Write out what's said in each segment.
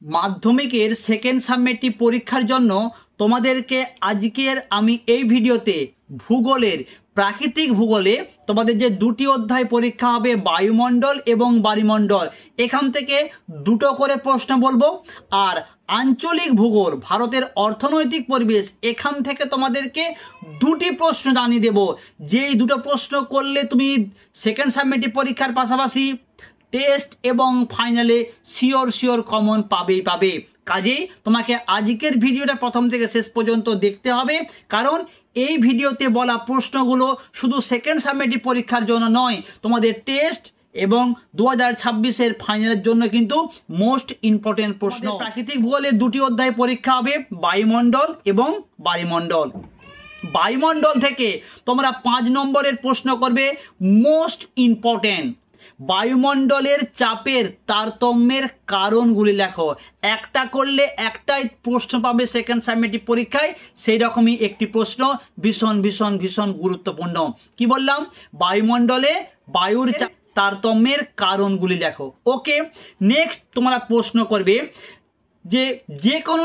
মাধ্যমিকের সেকেন্ড সাবমেটিভ পরীক্ষার জন্য তোমাদেরকে আজকের আমি এই ভিডিওতে ভূগোলের প্রাকৃতিক ভূগোলে তোমাদের যে দুটি অধ্যায় পরীক্ষা হবে, বায়ুমণ্ডল এবং বায়ুমণ্ডল, এখান থেকে দুটো করে প্রশ্ন বলবো। আর আঞ্চলিক ভূগোল, ভারতের অর্থনৈতিক পরিবেশ, এখান থেকে তোমাদেরকে দুটি প্রশ্ন জানিয়ে দেব, যেই দুটো প্রশ্ন করলে তুমি সেকেন্ড সাবমেটিভ পরীক্ষার পাশাপাশি টেস্ট এবং ফাইনালে শিওর কমন পাবে। কাজেই তোমাকে আজকের ভিডিওটা প্রথম থেকে শেষ পর্যন্ত দেখতে হবে, কারণ এই ভিডিওতে বলা প্রশ্নগুলো শুধু সেকেন্ড সাবমেটিভ পরীক্ষার জন্য নয়, তোমাদের টেস্ট এবং 2026-এর ফাইনালের জন্য কিন্তু মোস্ট ইম্পর্টেন্ট প্রশ্ন। প্রাকৃতিক ভূগোলের দুটি অধ্যায় পরীক্ষা হবে, বায়ুমণ্ডল এবং বায়ুমণ্ডল। বায়ুমণ্ডল থেকে তোমরা 5 নম্বরের প্রশ্ন করবে, মোস্ট ইম্পর্টেন্ট, বায়ুমণ্ডলের চাপের তারতম্যের কারণগুলি লেখো। একটা করলে একটাই প্রশ্ন পাবে সেকেন্ড সাবমেটিভ পরীক্ষায়, সেই রকমই একটি প্রশ্ন, ভীষণ গুরুত্বপূর্ণ। কি বললাম? বায়ুমণ্ডলে বায়ুর তারতম্যের কারণগুলি লেখো। ওকে, নেক্সট তোমরা প্রশ্ন করবে যে কোনো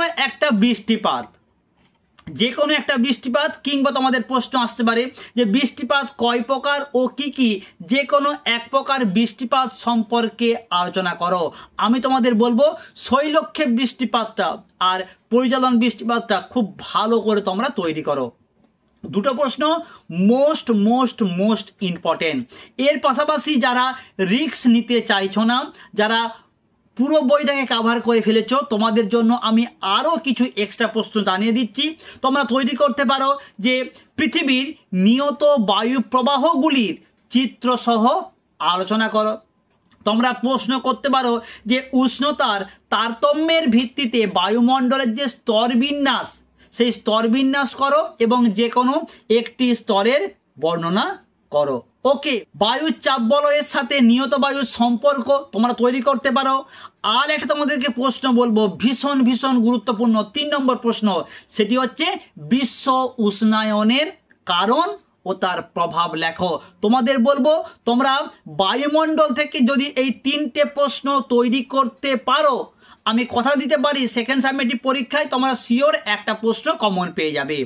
একটা বৃষ্টিপাত কিংবা তোমাদের প্রশ্ন আসতে পারে যে বৃষ্টিপাত কয় প্রকার ও কি, যে কোনো এক প্রকার বৃষ্টিপাত সম্পর্কে আলোচনা করো। আমি তোমাদের বলবো শৈলক্ষেপ বৃষ্টিপাতটা আর পরিচালন বৃষ্টিপাতটা খুব ভালো করে তোমরা তৈরি করো। দুটো প্রশ্ন মোস্ট ইম্পর্টেন্ট। এর পাশাপাশি যারা রিস্ক নিতে চাইছো না, যারা পুরো বইটাকে কভার করে ফেলেছো, তোমাদের জন্য আমি আরও কিছু এক্সট্রা প্রশ্ন জানিয়ে দিচ্ছি। তোমরা তৈরি করতে পারো যে পৃথিবীর নিয়ত বায়ু প্রবাহগুলির চিত্রসহ আলোচনা করো। তোমরা প্রশ্ন করতে পারো যে উষ্ণতার তারতম্যের ভিত্তিতে বায়ুমণ্ডলের যে স্তরবিন্যাস, সেই স্তরবিন্যাস করো এবং যে কোনো একটি স্তরের বর্ণনা করো। ওকে, বায়ুর চাপ বলয়ের সাথে নিয়ত বায়ুর সম্পর্ক তোমরা তৈরি করতে পারো। আর একটা তোমাদেরকে প্রশ্ন বলবো, ভীষণ গুরুত্বপূর্ণ 3 নম্বর প্রশ্ন, সেটি হচ্ছে বিশ্ব উষ্ণায়নের কারণ ও তার প্রভাব লেখো। তোমাদের বলবো তোমরা বায়ুমণ্ডল থেকে যদি এই 3টে প্রশ্ন তৈরি করতে পারো, আমি কথা দিতে পারি সেকেন্ড সাবমেটিভ পরীক্ষায় তোমরা শিওর একটা প্রশ্ন কমন পেয়ে যাবে।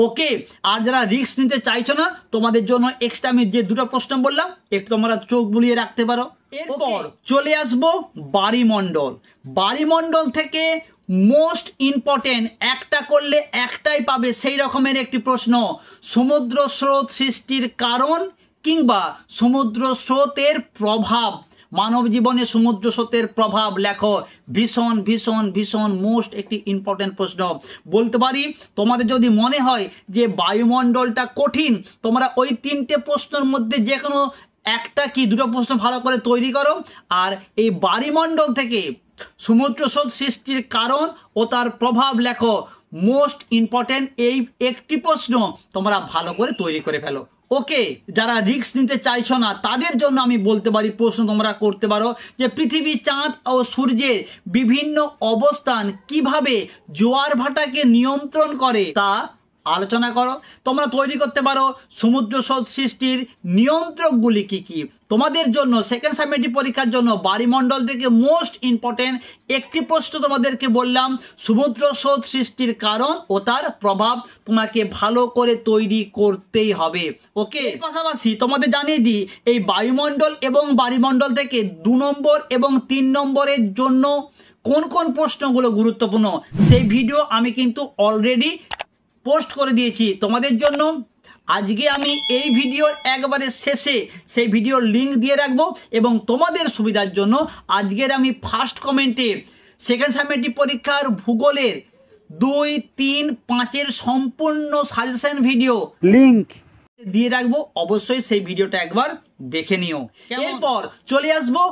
ওকে, আর যারা রিস্ক নিতে চাইছো না, তোমাদের জন্য এক্সট্রা আমি যে দুটো প্রশ্ন বললাম একটু তোমরা চোখ বুলিয়ে রাখতে পারো। এরপর চলে আসবো বায়ুমণ্ডল থেকে মোস্ট ইম্পর্টেন্ট, একটা করলে একটাই পাবে সেই রকমের একটি প্রশ্ন, সমুদ্র স্রোত সৃষ্টির কারণ কিংবা সমুদ্র স্রোতের প্রভাব, মানব জীবনে সমুদ্র স্রোতের প্রভাব লেখো। ভীষণ মোস্ট একটি ইম্পর্টেন্ট প্রশ্ন। বলতে পারি তোমাদের যদি মনে হয় যে বায়ুমণ্ডলটা কঠিন, তোমরা ওই 3টে প্রশ্নের মধ্যে যে কোনো একটা কি দুটো প্রশ্ন ভালো করে তৈরি করো, আর এই বায়ুমণ্ডল থেকে সমুদ্র স্রোত সৃষ্টির কারণ ও তার প্রভাব লেখো। মোস্ট ইম্পর্টেন্ট এই একটি প্রশ্ন তোমরা ভালো করে তৈরি করে ফেলো। ওকে, যারা রিস্ক নিতে চাইছো না তাদের জন্য আমি বলতে পারি প্রশ্ন তোমরা করতে পারো যে পৃথিবী, চাঁদ ও সূর্যের বিভিন্ন অবস্থান কিভাবে জোয়ার ভাটাকে নিয়ন্ত্রণ করে তা আলোচনা করো। তোমরা তৈরি করতে পারো সমুদ্র স্রোত সৃষ্টির নিয়ন্ত্রকগুলি কি। তোমাদের জন্য সেকেন্ড সাবমেটিভ পরীক্ষার জন্য বায়ুমণ্ডল থেকে মোস্ট ইম্পর্টেন্ট একটি প্রশ্ন তোমাদেরকে বললাম, সমুদ্র স্রোত সৃষ্টির কারণ ও তার প্রভাব তোমাকে ভালো করে তৈরি করতেই হবে। ওকে, এর পাশাপাশি তোমাদের জানিয়ে দিই এই বায়ুমণ্ডল এবং বায়ুমণ্ডল থেকে 2 নম্বর এবং 3 নম্বরের জন্য কোন প্রশ্নগুলো গুরুত্বপূর্ণ সেই ভিডিও আমি কিন্তু অলরেডি পোস্ট করে দিয়েছি তোমাদের জন্য। আজকে আমি এই ভিডিওর একবারে শেষে সেই ভিডিওর লিঙ্ক দিয়ে রাখবো এবং তোমাদের সুবিধার জন্য আজকের আমি ফার্স্ট কমেন্টে সেকেন্ড সাবমেটিভ পরীক্ষার ভূগোলের 2, 3, 5-এর সম্পূর্ণ সাজেশন ভিডিও লিঙ্ক দিয়ে রাখবো। অবশ্যই সেই ভিডিওটা একবার দেখে নিও। এরপর চলে আসবো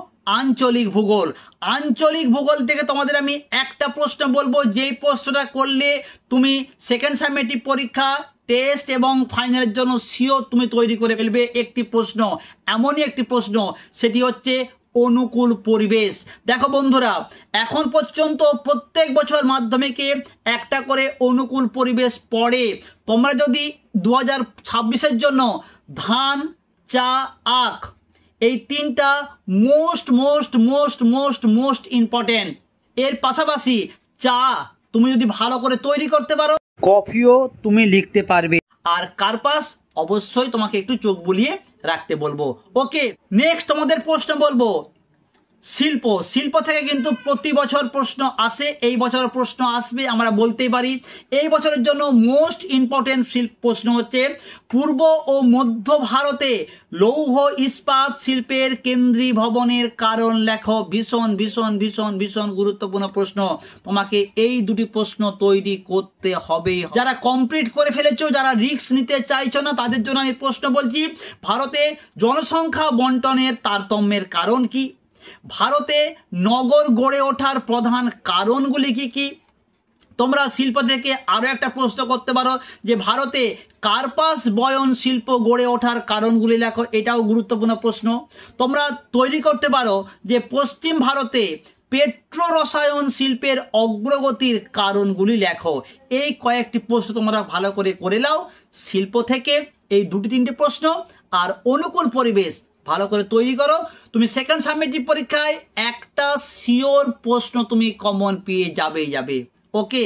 আঞ্চলিক ভূগোল থেকে তোমাদের আমি একটা প্রশ্ন বলবো, যেই প্রশ্নটা করলে তুমি সেকেন্ড সাবমেটিভ পরীক্ষা, টেস্ট এবং ফাইনালের জন্য শিওর তুমি তৈরি করে ফেলবে। একটি প্রশ্ন, এমনই একটি প্রশ্ন, সেটি হচ্ছে অনুকূল পরিবেশ। দেখো বন্ধুরা, এখন পর্যন্ত প্রত্যেক বছর মাধ্যমিকে একটা করে অনুকূল পরিবেশ পড়ে। তোমরা যদি 2026-এর জন্য ধান, চা, আখ, এই 3টা মোস্ট ইম্পর্টেন্ট এর পাশাপাশি চা তুমি যদি ভালো করে তৈরি করতে পারো, কফিও তুমি লিখতে পারবে। আর কার্পাস অবশ্যই তোমাকে একটু চোখ বুলিয়ে রাখতে বলবো। ওকে, নেক্সট তোমাদের প্রশ্ন বলবো শিল্প। শিল্প থেকে কিন্তু প্রতি বছর প্রশ্ন আসে, এই বছর প্রশ্ন আসবে আমরা বলতেই পারি। এই বছরের জন্য মোস্ট ইম্পর্টেন্ট প্রশ্ন হচ্ছে পূর্ব ও মধ্য ভারতে লৌহ ইস্পাত শিল্পের কেন্দ্রীয় ভবনের কারণ লেখো। ভীষণ ভীষণ ভীষণ ভীষণ গুরুত্বপূর্ণ প্রশ্ন, তোমাকে এই দুটি প্রশ্ন তৈরি করতে হবে। যারা কমপ্লিট করে ফেলেছো, যারা রিস্ক নিতে চাইছো না, তাদের জন্য আমি প্রশ্ন বলছি, ভারতে জনসংখ্যা বন্টনের তারতম্যের কারণ কি? ভারতে নগর গড়ে ওঠার প্রধান কারণগুলি কি কি? তোমরা শিল্প থেকে আরো একটা প্রশ্ন করতে পারো যে ভারতে কার্পাস বয়ন শিল্প গড়ে ওঠার কারণগুলি লেখো, এটাও গুরুত্বপূর্ণ প্রশ্ন। তোমরা তৈরি করতে পারো যে পশ্চিম ভারতে পেট্রো রসায়ন শিল্পের অগ্রগতির কারণগুলি লেখো। এই কয়েকটি প্রশ্ন তোমরা ভালো করে করে নাও শিল্প থেকে, এই দুটি তিনটে প্রশ্ন। আর অনুকূল পরিবেশ ভালো করে তৈরি করো, তুমি সেকেন্ড সাবমিটিভ পরীক্ষায় একটা শিওর প্রশ্ন তুমি কমন পেয়ে যাবে। ওকে।